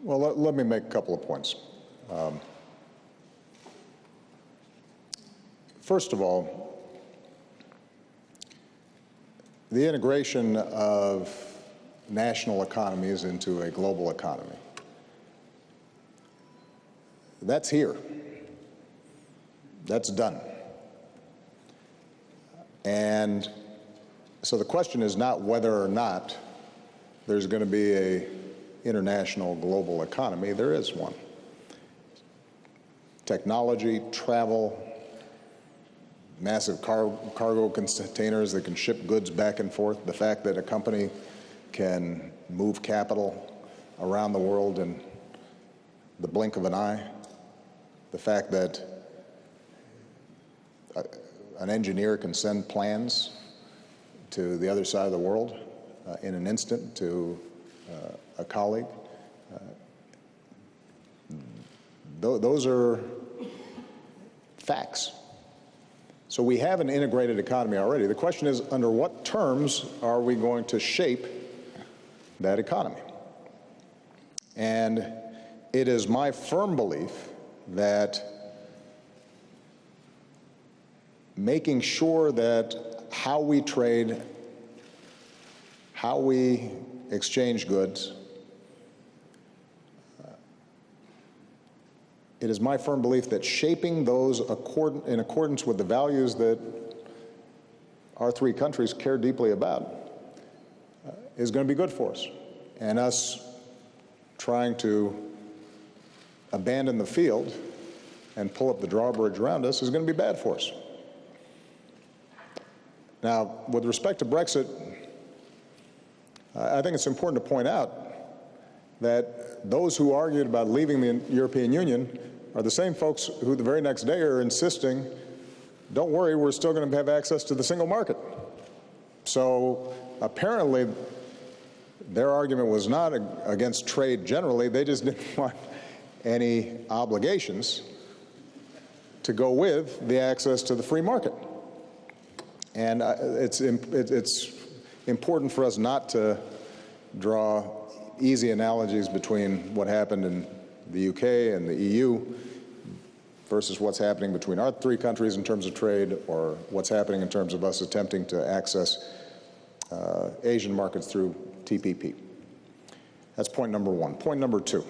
Well, let me make a couple of points. First of all, the integration of national economies into a global economy, that's here. That's done. And so the question is not whether or not there's going to be a international global economy. There is one. Technology, travel, massive cargo containers that can ship goods back and forth, the fact that a company can move capital around the world in the blink of an eye, the fact that an engineer can send plans to the other side of the world in an instant to a colleague. Those are facts. So we have an integrated economy already. The question is, under what terms are we going to shape that economy? And it is my firm belief that making sure that how we trade, how we exchange goods, it is my firm belief that shaping those in accordance with the values that our three countries care deeply about is going to be good for us. And us trying to abandon the field and pull up the drawbridge around us is going to be bad for us. Now, with respect to Brexit, I think it's important to point out that those who argued about leaving the European Union are the same folks who the very next day are insisting, don't worry, we're still going to have access to the single market. So apparently their argument was not against trade generally, they just didn't want any obligations to go with the access to the free market. And it's important for us not to draw easy analogies between what happened in the UK and the EU versus what's happening between our three countries in terms of trade, or what's happening in terms of us attempting to access Asian markets through TPP. That's point number one. Point number two.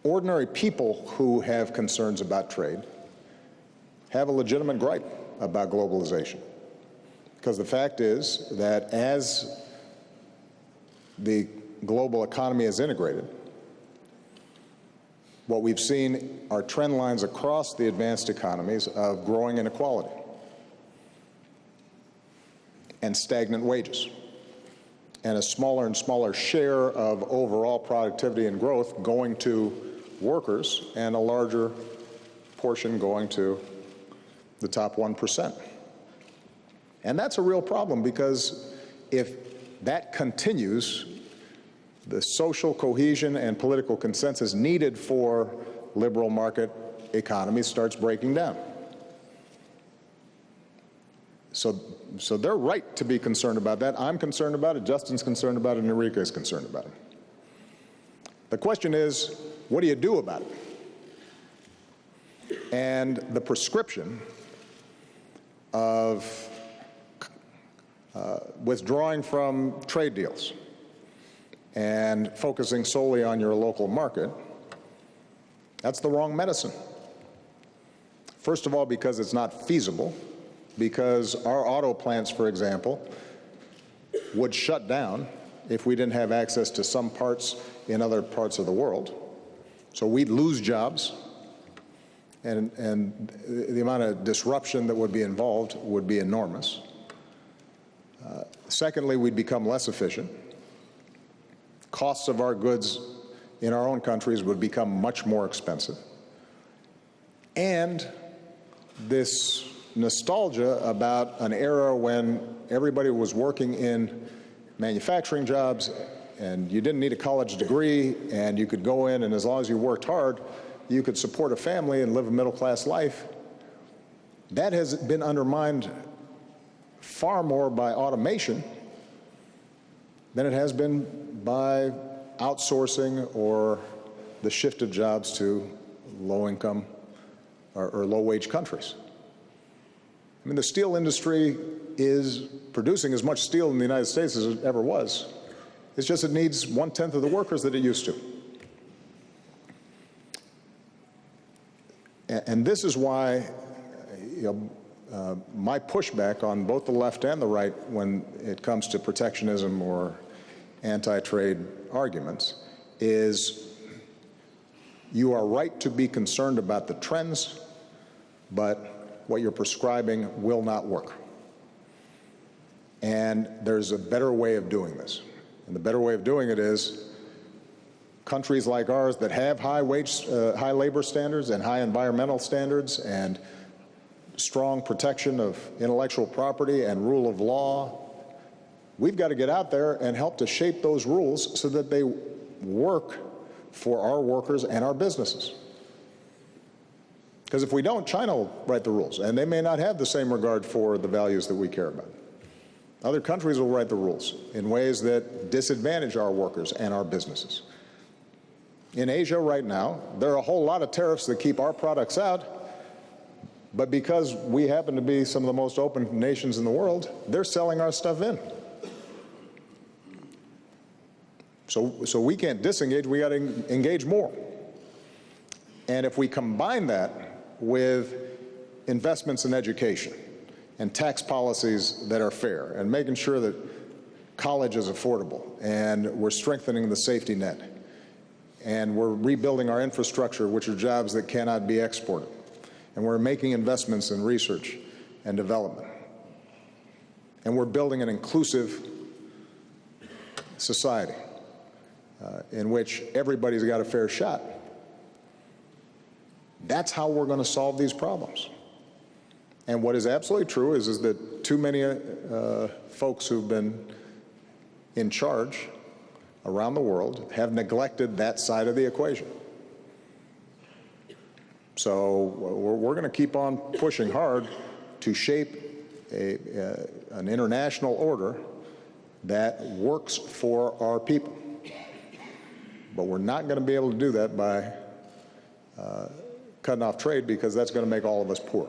Ordinary people who have concerns about trade have a legitimate gripe about globalization. Because the fact is that as the global economy is integrated, what we've seen are trend lines across the advanced economies of growing inequality and stagnant wages, and a smaller and smaller share of overall productivity and growth going to workers, and a larger portion going to the top 1%. And that's a real problem, because if that continues, the social cohesion and political consensus needed for liberal market economies starts breaking down. So they're right to be concerned about that. I'm concerned about it, Justin's concerned about it, and Enrique is concerned about it. The question is, what do you do about it? And the prescription of withdrawing from trade deals and focusing solely on your local market, that's the wrong medicine. First of all, because it's not feasible, because our auto plants, for example, would shut down if we didn't have access to some parts in other parts of the world. So we'd lose jobs, and the amount of disruption that would be involved would be enormous. Secondly, we'd become less efficient. Costs of our goods in our own countries would become much more expensive. And this nostalgia about an era when everybody was working in manufacturing jobs and you didn't need a college degree and you could go in, and as long as you worked hard, you could support a family and live a middle-class life, that has been undermined far more by automation than it has been by outsourcing or the shift of jobs to low-income or low-wage countries. I mean, the steel industry is producing as much steel in the United States as it ever was. It's just it needs 1/10 of the workers that it used to. And this is why my pushback on both the left and the right when it comes to protectionism or anti-trade arguments is you are right to be concerned about the trends, but what you're prescribing will not work. And there's a better way of doing this. And the better way of doing it is countries like ours that have high labor standards and high environmental standards and strong protection of intellectual property and rule of law, we've got to get out there and help to shape those rules so that they work for our workers and our businesses. Because if we don't, China will write the rules, and they may not have the same regard for the values that we care about. Other countries will write the rules in ways that disadvantage our workers and our businesses. In Asia right now, there are a whole lot of tariffs that keep our products out, but because we happen to be some of the most open nations in the world, they're selling our stuff in. So we can't disengage, we got to engage more. And if we combine that with investments in education and tax policies that are fair and making sure that college is affordable and we're strengthening the safety net and we're rebuilding our infrastructure, which are jobs that cannot be exported, and we're making investments in research and development, and we're building an inclusive society in which everybody's got a fair shot. That's how we're going to solve these problems. And what is absolutely true is that too many folks who've been in charge around the world have neglected that side of the equation. So we're going to keep on pushing hard to shape an international order that works for our people. But we're not going to be able to do that by cutting off trade, because that's going to make all of us poor.